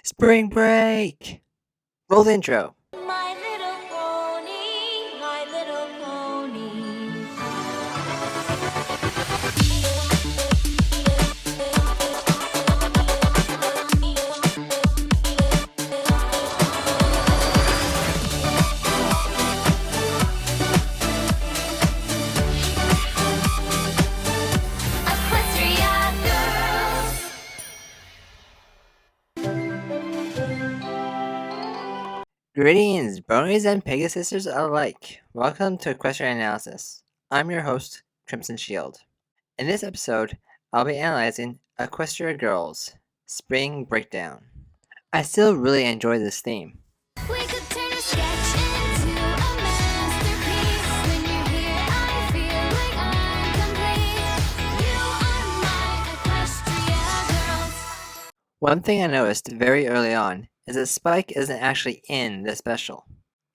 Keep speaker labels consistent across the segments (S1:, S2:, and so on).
S1: Spring break! Roll the intro.
S2: My little pony, my little pony. Equestrian girls.
S1: Greetings, bronies and Pegasisters alike. Welcome to Equestrian Analysis. I'm your host, Crimson Shield. In this episode, I'll be analyzing Equestria Girls Spring Breakdown. I still really enjoy this theme.
S2: We could turn a sketch into a masterpiece. When you're here, I feel like I'm complete. You are my Equestria girls.
S1: One thing I noticed very early on is that Spike isn't actually in the special.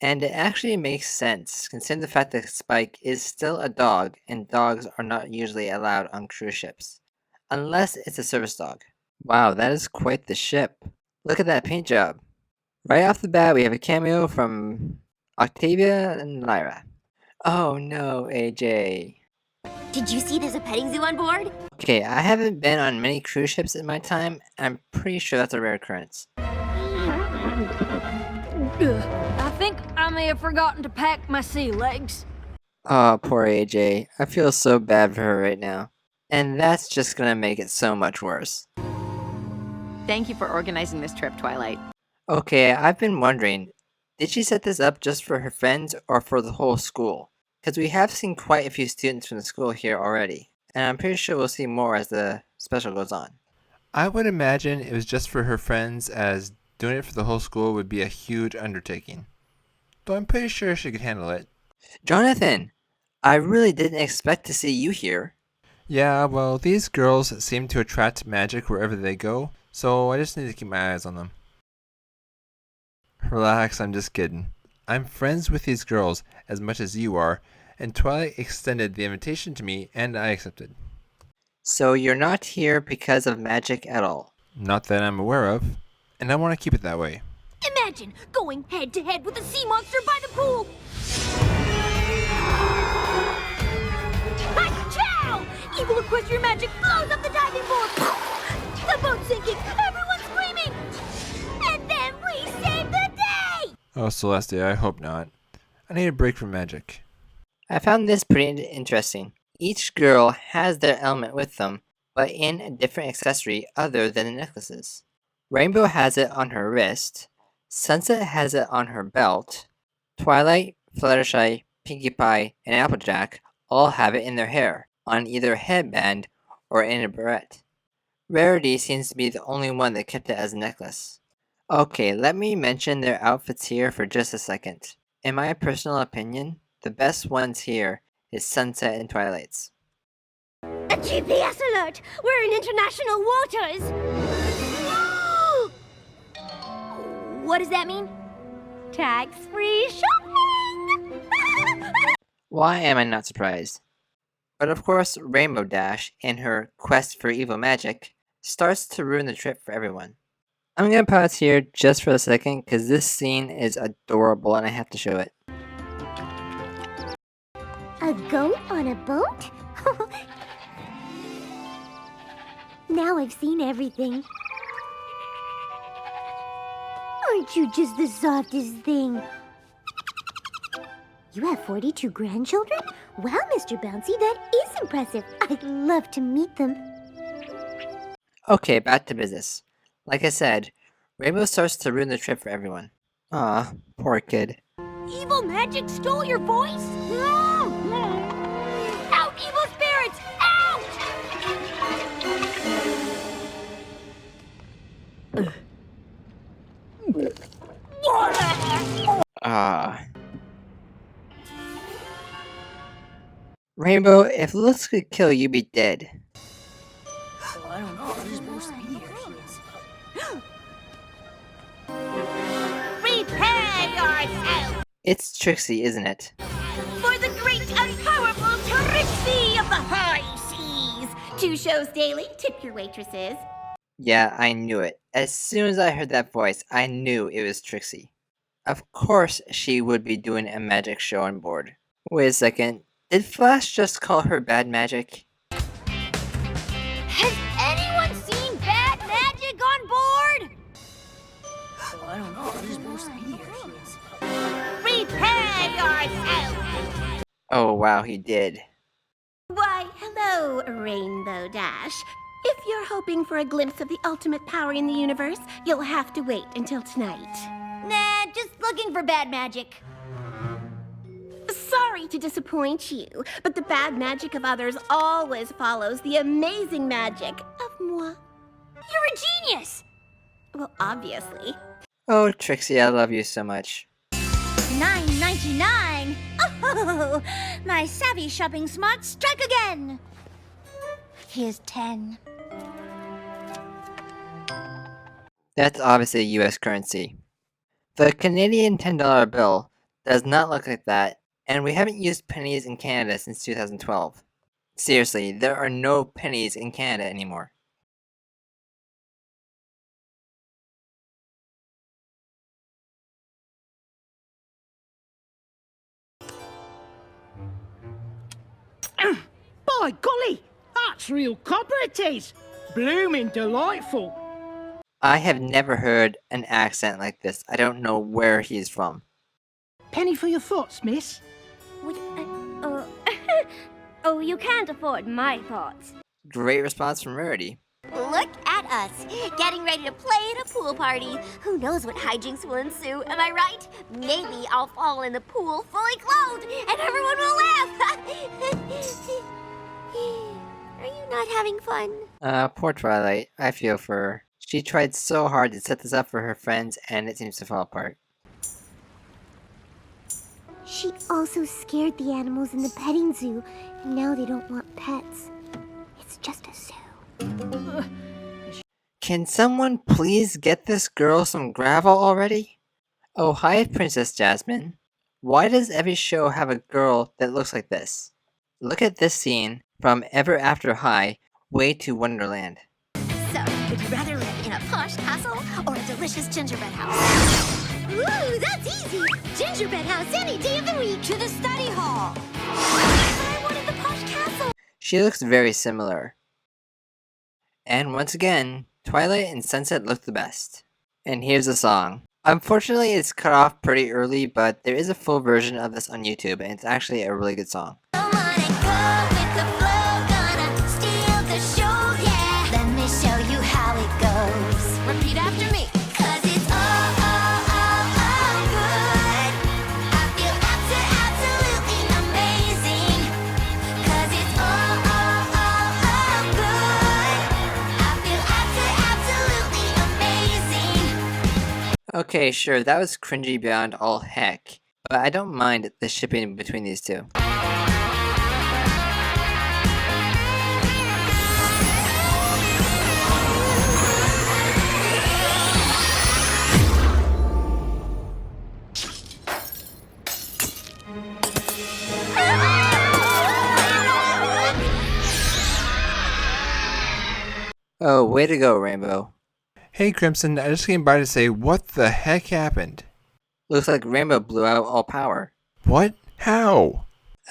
S1: And it actually makes sense considering the fact that Spike is still a dog and dogs are not usually allowed on cruise ships. Unless it's a service dog. Wow, that is quite the ship. Look at that paint job. Right off the bat, we have a cameo from Octavia and Lyra. Oh no, AJ.
S3: Did you see there's a petting zoo on board?
S1: Okay, I haven't been on many cruise ships in my time. I'm pretty sure that's a rare occurrence.
S4: I think I may have forgotten to pack my sea legs.
S1: Oh, poor AJ. I feel so bad for her right now. And that's just gonna make it so much worse.
S5: Thank you for organizing this trip, Twilight.
S1: Okay, I've been wondering, did she set this up just for her friends or for the whole school? Because we have seen quite a few students from the school here already, and I'm pretty sure we'll see more as the special goes on.
S6: I would imagine it was just for her friends, as doing it for the whole school would be a huge undertaking. Though I'm pretty sure she could handle it.
S1: Jonathan, I really didn't expect to see you here.
S6: Yeah, well, these girls seem to attract magic wherever they go, so I just need to keep my eyes on them. Relax, I'm just kidding. I'm friends with these girls as much as you are, and Twilight extended the invitation to me, and I accepted.
S1: So you're not here because of magic at all.
S6: Not that I'm aware of, and I want to keep it that way.
S3: Imagine going head to head with a sea monster by the pool. Chow! Evil equestrian magic blows up the diving board. The boat's sinking. Everyone's screaming. And then we save the day.
S6: Oh, Celestia, I hope not. I need a break from magic.
S1: I found this pretty interesting. Each girl has their element with them, but in a different accessory other than the necklaces. Rainbow has it on her wrist, Sunset has it on her belt, Twilight, Fluttershy, Pinkie Pie, and Applejack all have it in their hair, on either a headband or in a barrette. Rarity seems to be the only one that kept it as a necklace. Okay, let me mention their outfits here for just a second. In my personal opinion, the best ones here is Sunset and Twilight's.
S3: A GPS alert! We're in international waters! What does that mean? Tax-free shopping!
S1: Why am I not surprised? But of course, Rainbow Dash, in her quest for evil magic, starts to ruin the trip for everyone. I'm gonna pause here just for a second because this scene is adorable and I have to show it.
S3: A goat on a boat? Now I've seen everything. Aren't you just the softest thing? You have 42 grandchildren? Wow, Mr. Bouncy, that is impressive. I'd love to meet them.
S1: Okay, back to business. Like I said, Rainbow starts to ruin the trip for everyone. Aw, poor kid.
S3: Evil magic stole your voice? Out, evil spirits!
S1: Ah. Rainbow, if looks could kill, you'd be dead.
S3: Prepare yourself
S1: It's Trixie, isn't it?
S3: for the great and powerful Trixie of the high seas. 2 shows daily. Tip your waitresses.
S1: Yeah, I knew it. As soon as I heard that voice, I knew it was Trixie. Of course she would be doing a magic show on board. Wait a second, did Flash just call her bad magic?
S3: Has anyone seen bad magic on board? I don't know. There's more speedier. Prepare yourself!
S1: Oh wow, he did.
S7: Why, hello, Rainbow Dash. If you're hoping for a glimpse of the ultimate power in the universe, you'll have to wait until tonight.
S3: Nah, just looking for bad magic.
S7: Sorry to disappoint you, but the bad magic of others always follows the amazing magic of moi.
S3: You're a genius!
S7: Well, obviously.
S1: Oh, Trixie, I love you so much.
S3: $9.99? Oh, my savvy shopping smarts strike again! Here's 10.
S1: That's obviously US currency. The Canadian $10 bill does not look like that, and we haven't used pennies in Canada since 2012. Seriously, there are no pennies in Canada anymore.
S8: By golly, that's real copper it is. Blooming delightful.
S1: I have never heard an accent like this. I don't know where he's from.
S8: Penny for your thoughts, miss.
S3: Oh, you can't afford my thoughts.
S1: Great response from Rarity.
S3: Look at us, getting ready to play at a pool party. Who knows what hijinks will ensue, am I right? Maybe I'll fall in the pool fully clothed, and everyone will laugh. Are you not having fun?
S1: Poor Twilight. I feel for her. She tried so hard to set this up for her friends, and it seems to fall apart.
S3: She also scared the animals in the petting zoo, and now they don't want pets. It's just a zoo.
S1: Can someone please get this girl some gravel already? Oh, hi, Princess Jasmine. Why does every show have a girl that looks like this? Look at this scene from Ever After High, Way to Wonderland.
S3: So, would you rather live in a posh castle or a delicious gingerbread house? Ooh, that's easy! Gingerbread house any day of the week! To the study hall! But I wanted the posh castle!
S1: She looks very similar. And once again, Twilight and Sunset look the best. And here's the song. Unfortunately, it's cut off pretty early, but there is a full version of this on YouTube, and it's actually a really good song.
S3: Come on and go with the flow, gonna steal the show, yeah! Let me show you how it goes. Repeat after me. 'Cause it's all good. I feel absolutely amazing. 'Cause it's all good. I feel absolutely amazing.
S1: Okay, sure, that was cringy beyond all heck, but I don't mind the shipping between these two. Oh, way to go, Rainbow.
S6: Hey Crimson, I just came by to say what the heck happened?
S1: Looks like Rainbow blew out all power.
S6: What? How?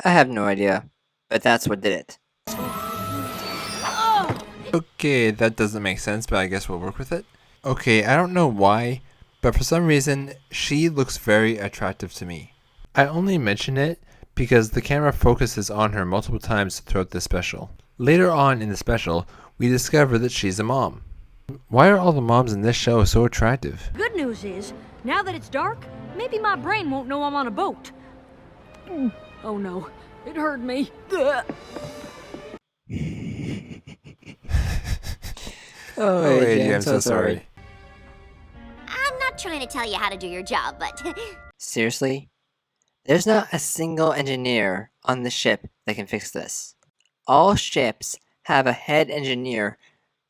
S1: I have no idea, but that's what did it.
S6: Okay, that doesn't make sense, but I guess we'll work with it. Okay, I don't know why, but for some reason, she looks very attractive to me. I only mention it because the camera focuses on her multiple times throughout the special. Later on in the special, we discover that she's a mom. Why are all the moms in this show so attractive?
S4: Good news is, now that it's dark, maybe my brain won't know I'm on a boat. Oh no, it hurt me. Ugh.
S1: Oh,
S6: AJ, I'm so sorry.
S3: I'm not trying to tell you how to do your job, but
S1: Seriously? There's not a single engineer on the ship that can fix this. All ships have a head engineer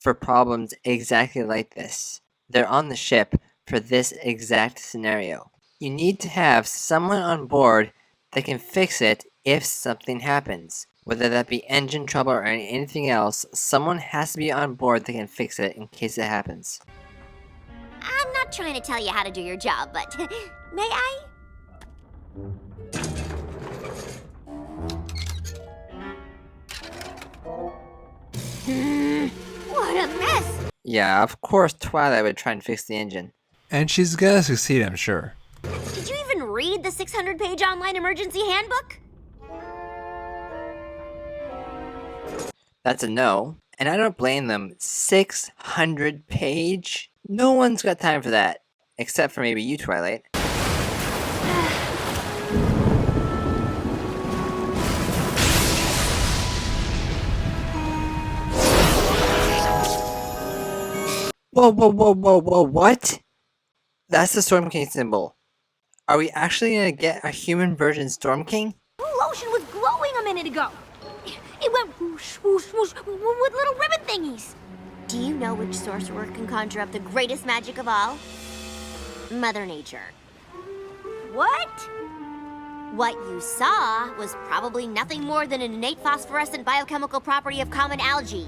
S1: for problems exactly like this. They're on the ship for this exact scenario. You need to have someone on board that can fix it if something happens. Whether that be engine trouble or anything else, someone has to be on board that can fix it in case it happens.
S3: I'm not trying to tell you how to do your job, but may I? What a mess!
S1: Yeah, of course Twilight would try and fix the engine.
S6: And she's gonna succeed, I'm sure.
S3: Did you even read the 600-page online emergency handbook?
S1: That's a no, and I don't blame them. 600-page? No one's got time for that. Except for maybe you, Twilight. Whoa, whoa, whoa, whoa, whoa, what? That's the Storm King symbol. Are we actually gonna get a human version Storm King?
S4: Blue Ocean was glowing a minute ago. It went whoosh, whoosh, whoosh with little ribbon thingies.
S3: Do you know which sorcerer can conjure up the greatest magic of all? Mother Nature.
S4: What?
S3: What you saw was probably nothing more than an innate phosphorescent biochemical property of common algae.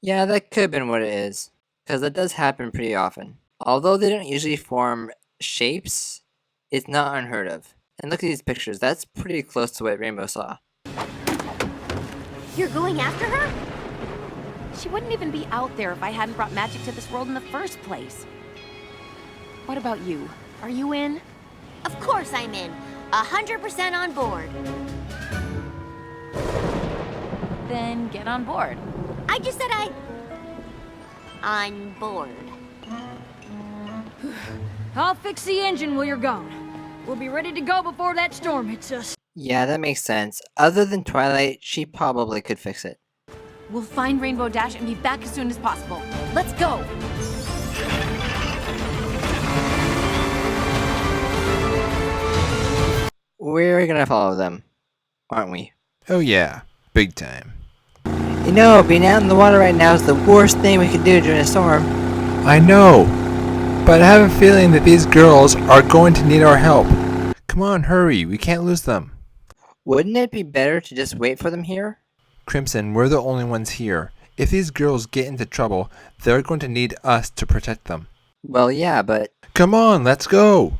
S1: Yeah, that could have been what it is. Because that does happen pretty often. Although they don't usually form shapes, it's not unheard of. And look at these pictures, that's pretty close to what Rainbow saw.
S3: You're going after her?
S5: She wouldn't even be out there if I hadn't brought magic to this world in the first place. What about you? Are you in?
S3: Of course I'm in. 100% on board.
S5: Then get on board.
S3: I just said on board.
S4: I'll fix the engine while you're gone. We'll be ready to go before that storm hits us.
S1: Yeah, that makes sense. Other than Twilight, she probably could fix it.
S5: We'll find Rainbow Dash and be back as soon as possible. Let's go!
S1: We're gonna follow them, aren't we?
S6: Oh yeah, big time.
S1: You know, being out in the water right now is the worst thing we could do during a storm.
S6: I know, but I have a feeling that these girls are going to need our help. Come on, hurry, we can't lose them.
S1: Wouldn't it be better to just wait for them here?
S6: Crimson, we're the only ones here. If these girls get into trouble, they're going to need us to protect them.
S1: Well, yeah, but...
S6: Come on, let's go!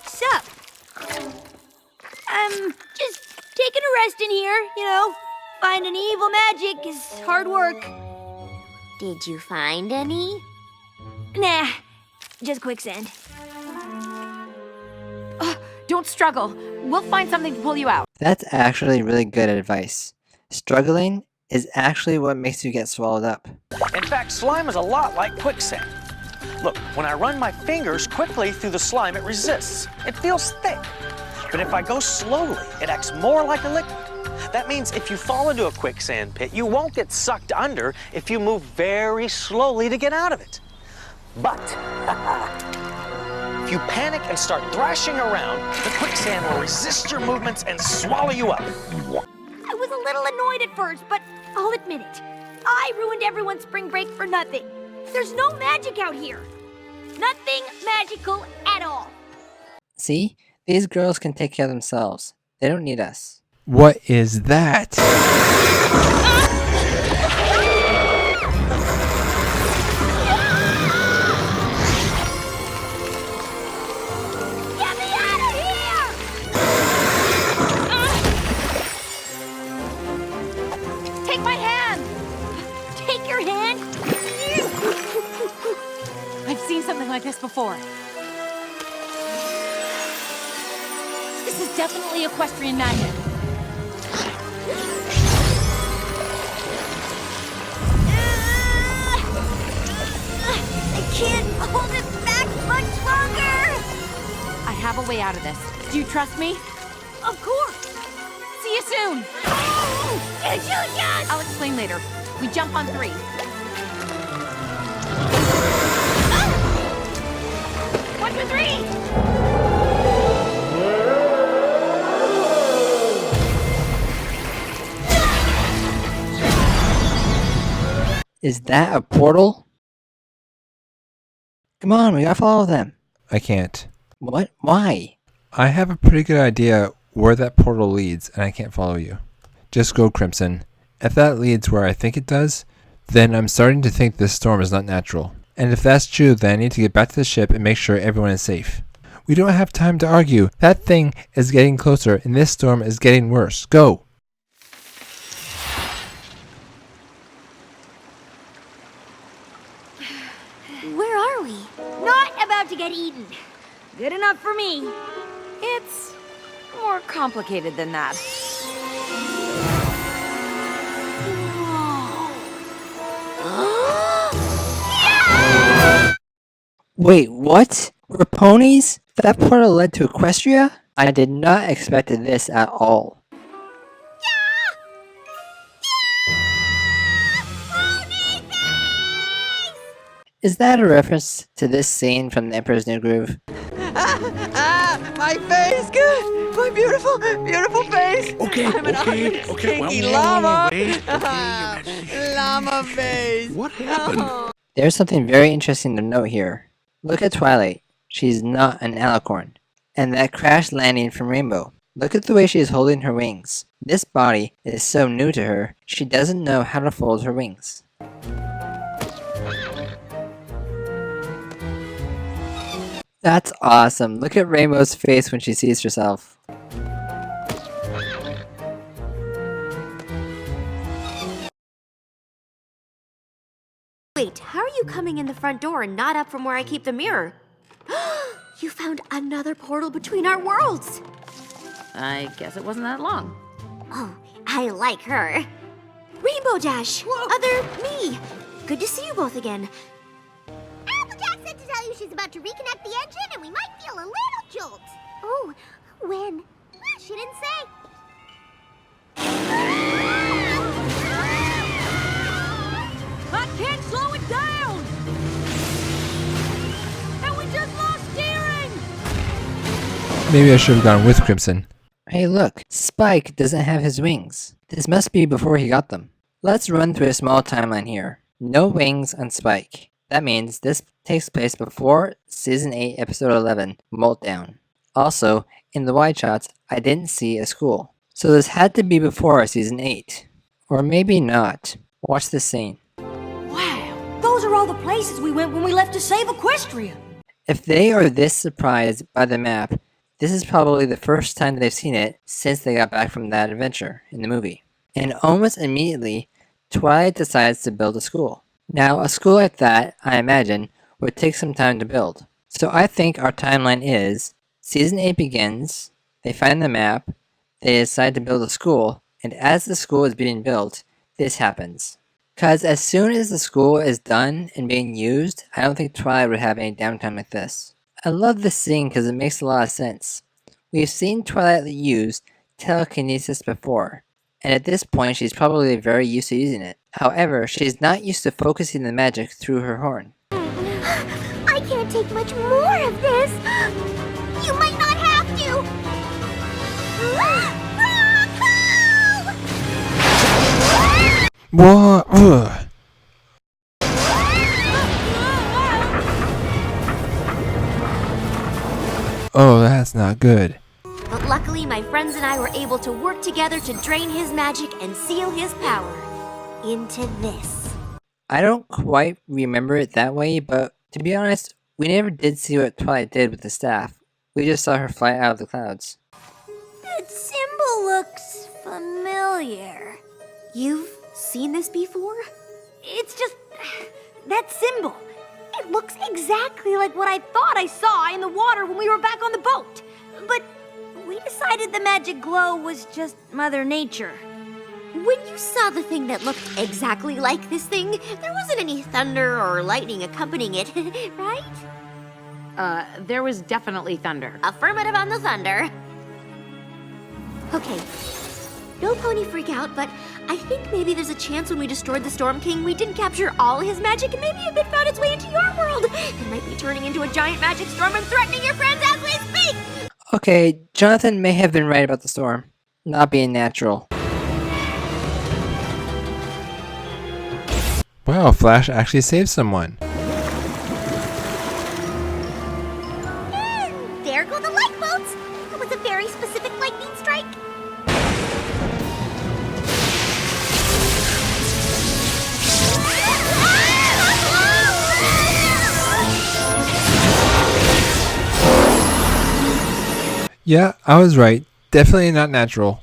S4: Sup? I'm just taking a rest in here, you know. Finding evil magic is hard work.
S3: Did you find any?
S4: Nah, just quicksand.
S5: Don't struggle. We'll find something to pull you out.
S1: That's actually really good advice. Struggling is actually what makes you get swallowed up.
S9: In fact, slime is a lot like quicksand. Look, when I run my fingers quickly through the slime, it resists. It feels thick. But if I go slowly, it acts more like a liquid. That means if you fall into a quicksand pit, you won't get sucked under if you move very slowly to get out of it. But if you panic and start thrashing around, the quicksand will resist your movements and swallow you up.
S4: I was a little annoyed at first, but I'll admit it. I ruined everyone's spring break for nothing. There's no magic out here. Nothing magical at all.
S1: See? These girls can take care of themselves. They don't need us.
S6: What is that?
S4: Get me out of here!
S5: Take my hand!
S4: Take your hand.
S5: I've seen something like this before. This is definitely Equestrian magic.
S3: I can't hold it back much longer!
S5: I have a way out of this. Do you trust me?
S4: Of course.
S5: See you soon! I'll explain later. We jump on 3. 1, 2, 3!
S1: Is that a portal? Come on, we gotta follow them.
S6: I can't.
S1: What? Why?
S6: I have a pretty good idea where that portal leads, and I can't follow you. Just go, Crimson. If that leads where I think it does, then I'm starting to think this storm is not natural. And if that's true, then I need to get back to the ship and make sure everyone is safe. We don't have time to argue. That thing is getting closer, and this storm is getting worse. Go!
S3: Where are we?
S4: Not about to get eaten. Good enough for me.
S5: It's more complicated than that.
S1: Wait, what? Were ponies? That portal led to Equestria? I did not expect this at all. Is that a reference to this scene from The Emperor's New Groove?
S10: My face, good. My beautiful, beautiful face.
S11: Okay,
S10: I'm an
S11: okay,
S10: honest
S11: okay.
S10: kinky
S11: Well,
S10: llama.
S11: wait, okay.
S10: Llama face.
S11: What happened?
S1: There's something very interesting to note here. Look at Twilight. She's not an alicorn. And that crash landing from Rainbow. Look at the way she is holding her wings. This body is so new to her, she doesn't know how to fold her wings. That's awesome. Look at Rainbow's face when she sees herself.
S3: Wait, how are you coming in the front door and not up from where I keep the mirror? You found another portal between our worlds!
S5: I guess it wasn't that long.
S3: Oh, I like her. Rainbow Dash! Other me! Good to see you both again.
S7: Applejack said to tell you she's about to reconnect the engine and we might feel a little jolt. Oh, when? She didn't say.
S4: I can't slow it down! And we just lost steering!
S6: Maybe I should have gone with Crimson.
S1: Hey look, Spike doesn't have his wings. This must be before he got them. Let's run through a small timeline here. No wings on Spike. That means this takes place before Season 8, Episode 11, Meltdown. Also, in the wide shots, I didn't see a school. So this had to be before Season 8. Or maybe not. Watch this scene.
S4: Wow, those are all the places we went when we left to save Equestria.
S1: If they are this surprised by the map, this is probably the first time they've seen it since they got back from that adventure in the movie. And almost immediately, Twilight decides to build a school. Now, a school like that, I imagine, would take some time to build. So I think our timeline is, Season 8 begins, they find the map, they decide to build a school, and as the school is being built, this happens. Cause as soon as the school is done and being used, I don't think Twilight would have any downtime like this. I love this scene because it makes a lot of sense. We've seen Twilight use telekinesis before, and at this point she's probably very used to using it. However, she's not used to focusing the magic through her horn.
S7: I can't take much more of this. You might not have to.
S6: What? Ugh. Oh, that's not good.
S3: But luckily, my friends and I were able to work together to drain his magic and seal his power into this.
S1: I don't quite remember it that way, but to be honest, we never did see what Twilight did with the staff. We just saw her fly out of the clouds.
S3: That symbol looks familiar. You've seen this before?
S4: It's just that symbol. It looks exactly like what I thought I saw in the water when we were back on the boat. But we decided the magic glow was just Mother Nature.
S3: When you saw the thing that looked exactly like this thing, there wasn't any thunder or lightning accompanying it, right?
S5: There was definitely thunder.
S3: Affirmative on the thunder. Okay. No pony freak out, but I think maybe there's a chance when we destroyed the Storm King, we didn't capture all his magic and maybe a bit found its way into your world. It might be turning into a giant magic storm and threatening your friends as we speak!
S1: Okay, Jonathan may have been right about the storm not being natural.
S6: Wow, Flash actually saved someone.
S7: And there go the lifeboats.
S3: was a very specific lightning strike?
S6: Yeah, I was right. Definitely not natural.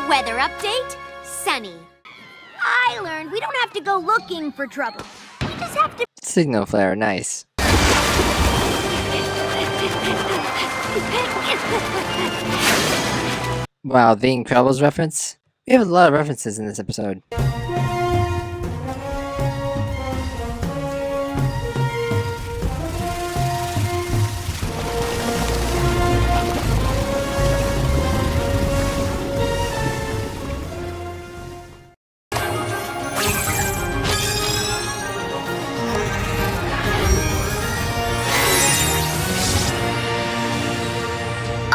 S3: Weather update, sunny.
S4: I learned we don't have to go looking for trouble. We just have to.
S1: Signal flare, nice. Wow, the Incredibles reference? We have a lot of references in this episode.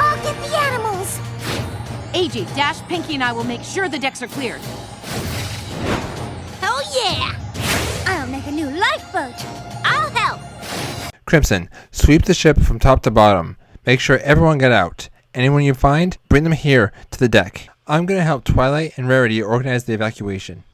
S3: I'll get the animals.
S5: AJ, Dash, Pinky, and I will make sure the decks are cleared.
S3: Oh yeah!
S4: I'll make a new lifeboat.
S3: I'll help.
S6: Crimson, sweep the ship from top to bottom. Make sure everyone get out. Anyone you find, bring them here to the deck. I'm gonna help Twilight and Rarity organize the evacuation.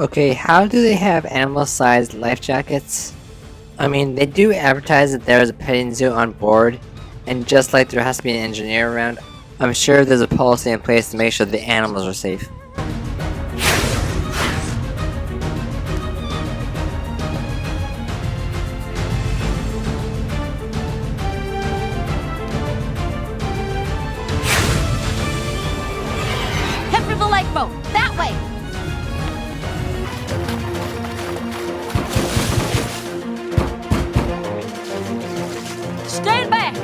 S1: Okay, how do they have animal-sized life jackets? I mean, they do advertise that there is a petting zoo on board, and just like there has to be an engineer around, I'm sure there's a policy in place to make sure the animals are safe.
S5: Head for the lifeboat! That way! Stand back!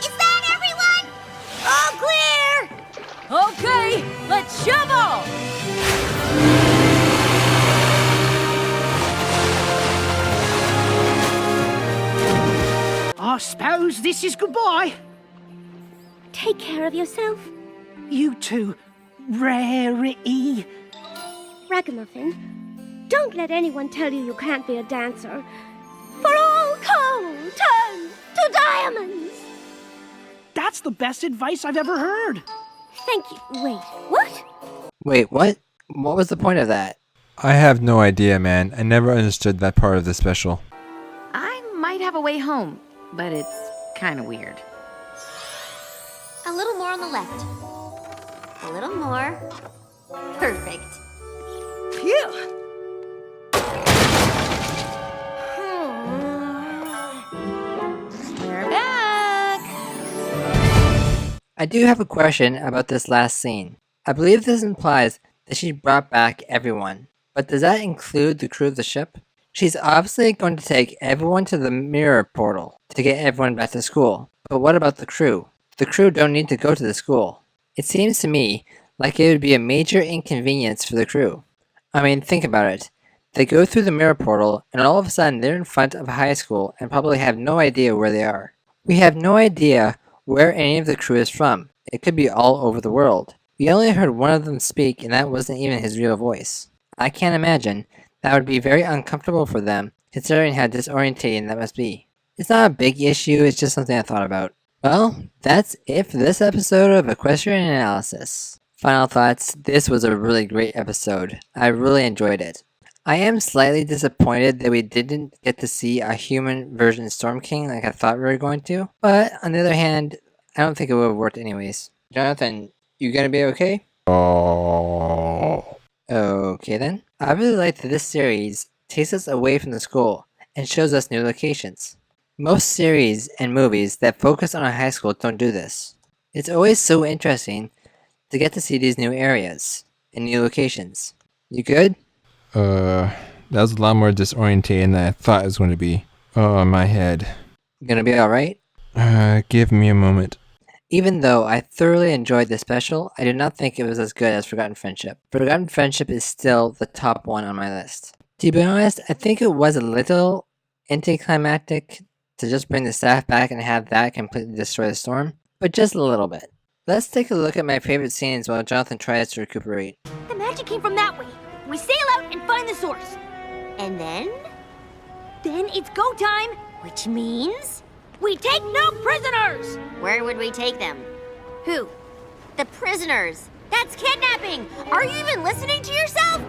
S3: Is that everyone?
S4: All clear!
S5: Okay, let's shovel!
S8: I suppose this is goodbye.
S4: Take care of yourself,
S8: You too, Rarity.
S4: Ragamuffin. Don't let anyone tell you you can't be a dancer. For all coal turns to diamonds.
S8: That's the best advice I've ever heard.
S4: Thank you. Wait, what?
S1: Wait, what? What was the point of that?
S6: I have no idea, man. I never understood that part of the special.
S5: I might have a way home, but it's kind of weird.
S3: A little more on the left. A little more. Perfect.
S4: Phew.
S5: We're back!
S1: I do have a question about this last scene. I believe this implies that she brought back everyone, but does that include the crew of the ship? She's obviously going to take everyone to the mirror portal to get everyone back to school, but what about the crew? The crew don't need to go to the school. It seems to me like it would be a major inconvenience for the crew. I mean, think about it. They go through the mirror portal, and all of a sudden they're in front of high school and probably have no idea where they are. We have no idea where any of the crew is from. It could be all over the world. We only heard one of them speak, and that wasn't even his real voice. I can't imagine. That would be very uncomfortable for them, considering how disorientating that must be. It's not a big issue, it's just something I thought about. Well, that's it for this episode of Equestrian Analysis. Final thoughts, this was a really great episode. I really enjoyed it. I am slightly disappointed that we didn't get to see a human version Storm King like I thought we were going to, but on the other hand, I don't think it would have worked anyways. Jonathan, you gonna be okay?
S6: Oh.
S1: Okay then. I really like that this series takes us away from the school and shows us new locations. Most series and movies that focus on a high school don't do this. It's always so interesting to get to see these new areas and new locations. You good?
S6: That was a lot more disorientating than I thought it was going to be. Oh, my head.
S1: You gonna be alright?
S6: Give me a moment.
S1: Even though I thoroughly enjoyed this special, I do not think it was as good as Forgotten Friendship. Forgotten Friendship is still the top one on my list. To be honest, I think it was a little anticlimactic to just bring the staff back and have that completely destroy the storm, but just a little bit. Let's take a look at my favorite scenes while Jonathan tries to recuperate.
S4: The magic came from that way. We sail out and find the source.
S3: And then?
S4: Then it's go time,
S3: Which means?
S4: we take no prisoners!
S3: Where would we take them?
S4: Who?
S3: The prisoners. That's kidnapping. Are you even listening to yourself?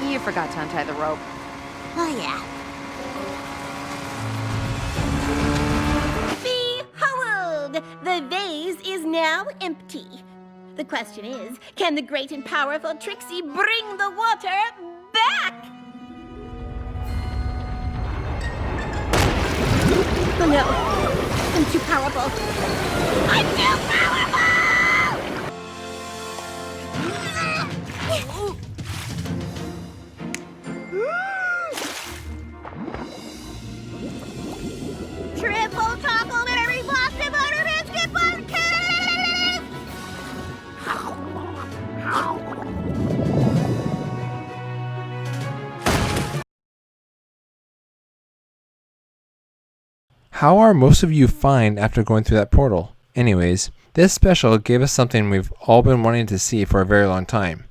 S5: You forgot to untie the rope.
S3: Oh, yeah.
S7: Behold! The vase is now empty. The question is, can the great and powerful Trixie bring the water back? Oh no, I'm too powerful. I'm too powerful!
S3: Triple chocolate berry frosted butter biscuit bucket!
S6: How are most of you fine after going through that portal? Anyways, this special gave us something we've all been wanting to see for a very long time.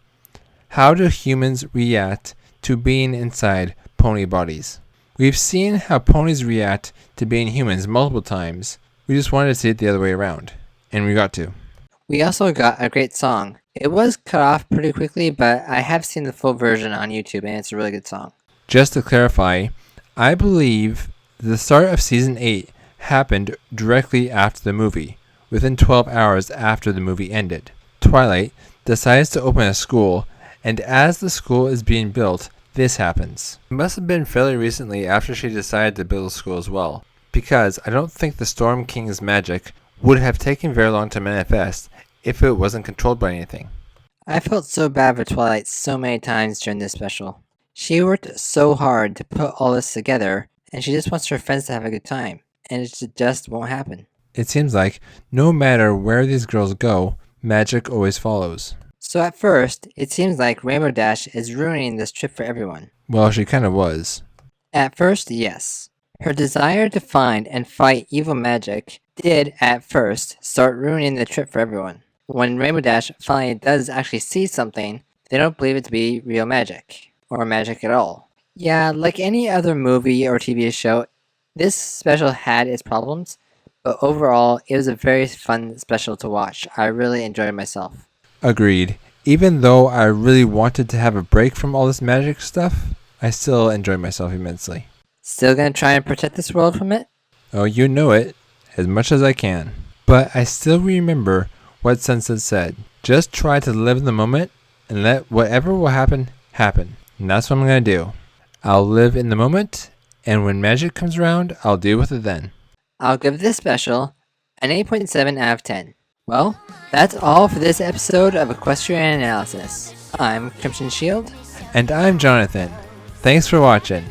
S6: How do humans react to being inside pony bodies? We've seen how ponies react to being humans multiple times. We just wanted to see it the other way around. And we got to.
S1: We also got a great song. It was cut off pretty quickly, but I have seen the full version on YouTube and it's a really good song.
S6: Just to clarify, I believe the start of Season 8 happened directly after the movie, within 12 hours after the movie ended. Twilight decides to open a school, and as the school is being built, this happens. It must have been fairly recently after she decided to build a school as well, because I don't think the Storm King's magic would have taken very long to manifest if it wasn't controlled by anything.
S1: I felt so bad for Twilight so many times during this special. She worked so hard to put all this together, and she just wants her friends to have a good time, and it just won't happen.
S6: It seems like no matter where these girls go, magic always follows.
S1: So at first, it seems like Rainbow Dash is ruining this trip for everyone.
S6: Well, she kind of was.
S1: At first, yes. Her desire to find and fight evil magic did, at first, start ruining the trip for everyone. When Rainbow Dash finally does actually see something, they don't believe it to be real magic, or magic at all. Yeah, like any other movie or TV show, this special had its problems, but overall, it was a very fun special to watch. I really enjoyed myself.
S6: Agreed. Even though I really wanted to have a break from all this magic stuff, I still enjoyed myself immensely.
S1: Still gonna try and protect this world from it?
S6: Oh, you know it, as much as I can. But I still remember what Sunset said. Just try to live in the moment and let whatever will happen, happen. And that's what I'm gonna do. I'll live in the moment, and when magic comes around, I'll deal with it then.
S1: I'll give this special an 8.7 out of 10. Well, that's all for this episode of Equestrian Analysis. I'm Crimson Shield.
S6: And I'm Jonathan. Thanks for watching.